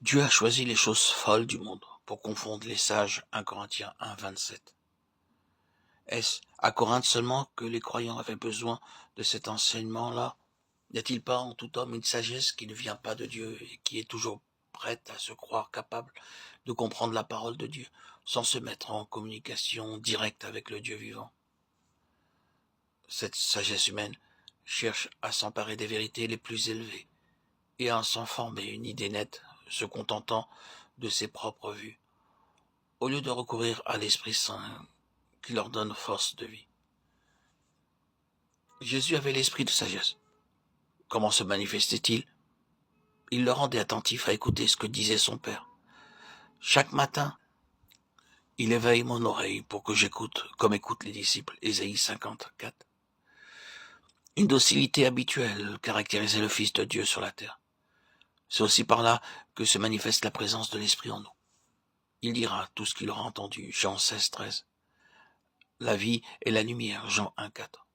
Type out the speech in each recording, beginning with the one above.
Dieu a choisi les choses folles du monde pour confondre les sages. 1 Corinthiens 1, 27. Est-ce à Corinthe seulement que les croyants avaient besoin de cet enseignement-là? N'y a-t-il pas en tout homme une sagesse qui ne vient pas de Dieu et qui est toujours prête à se croire capable de comprendre la parole de Dieu sans se mettre en communication directe avec le Dieu vivant? Cette sagesse humaine cherche à s'emparer des vérités les plus élevées et à s'en former une idée nette, se contentant de ses propres vues, au lieu de recourir à l'Esprit Saint qui leur donne force de vie. Jésus avait l'esprit de sagesse. Comment se manifestait-il? Il le rendait attentif à écouter ce que disait son Père. Chaque matin, il éveille mon oreille pour que j'écoute, comme écoutent les disciples. Ésaïe 54. Une docilité habituelle caractérisait le Fils de Dieu sur la terre. C'est aussi par là que se manifeste la présence de l'Esprit en nous. Il dira tout ce qu'il aura entendu. Jean 16, 13. La vie est la lumière. Jean 1, 4.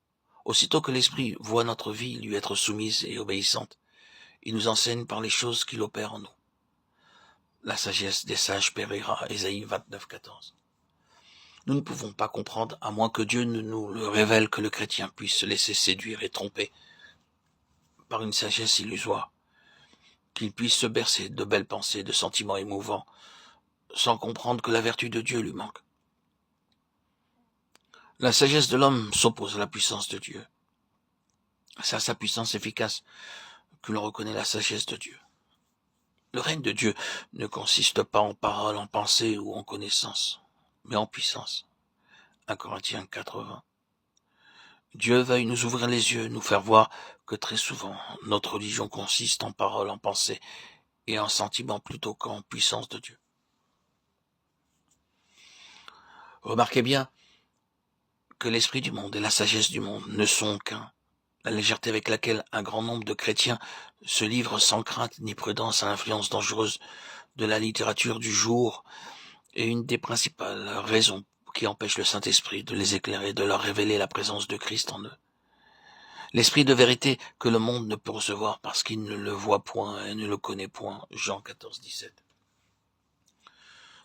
Aussitôt que l'Esprit voit notre vie lui être soumise et obéissante, il nous enseigne par les choses qu'il opère en nous. La sagesse des sages périra. Ésaïe 29, 14. Nous ne pouvons pas comprendre à moins que Dieu ne nous le révèle que le chrétien puisse se laisser séduire et tromper par une sagesse illusoire, qu'il puisse se bercer de belles pensées, de sentiments émouvants, sans comprendre que la vertu de Dieu lui manque. La sagesse de l'homme s'oppose à la puissance de Dieu. C'est à sa puissance efficace que l'on reconnaît la sagesse de Dieu. Le règne de Dieu ne consiste pas en paroles, en pensée ou en connaissance, mais en puissance. 1 Corinthiens 4:20. Dieu veuille nous ouvrir les yeux, nous faire voir que très souvent, notre religion consiste en paroles, en pensées et en sentiments plutôt qu'en puissance de Dieu. Remarquez bien que l'esprit du monde et la sagesse du monde ne sont qu'un. La légèreté avec laquelle un grand nombre de chrétiens se livrent sans crainte ni prudence à l'influence dangereuse de la littérature du jour est une des principales raisons qui empêchent le Saint-Esprit de les éclairer, de leur révéler la présence de Christ en eux. L'esprit de vérité que le monde ne peut recevoir parce qu'il ne le voit point et ne le connaît point. Jean 14, 17.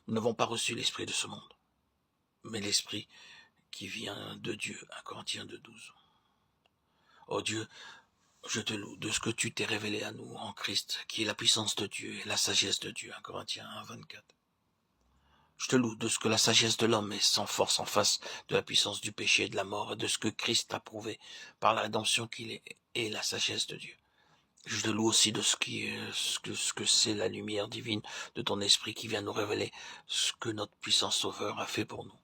Nous n'avons pas reçu l'esprit de ce monde, mais l'esprit qui vient de Dieu. 1 Corinthiens 2, 12. Ô Dieu, je te loue de ce que tu t'es révélé à nous en Christ, qui est la puissance de Dieu et la sagesse de Dieu. 1 Corinthiens 1, 24. Je te loue de ce que la sagesse de l'homme est sans force en face de la puissance du péché et de la mort, et de ce que Christ a prouvé par la rédemption qu'il est et la sagesse de Dieu. Je te loue aussi de ce que c'est la lumière divine de ton esprit qui vient nous révéler ce que notre puissant sauveur a fait pour nous.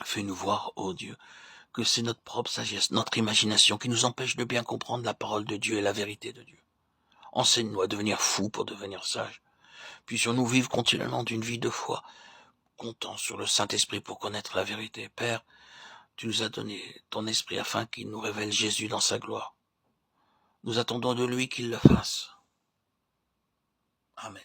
Fais-nous voir, ô Dieu, que c'est notre propre sagesse, notre imagination qui nous empêche de bien comprendre la parole de Dieu et la vérité de Dieu. Enseigne-nous à devenir fous pour devenir sages. Puissions-nous vivre continuellement d'une vie de foi, comptant sur le Saint-Esprit pour connaître la vérité. Père, tu nous as donné ton esprit afin qu'il nous révèle Jésus dans sa gloire. Nous attendons de lui qu'il le fasse. Amen.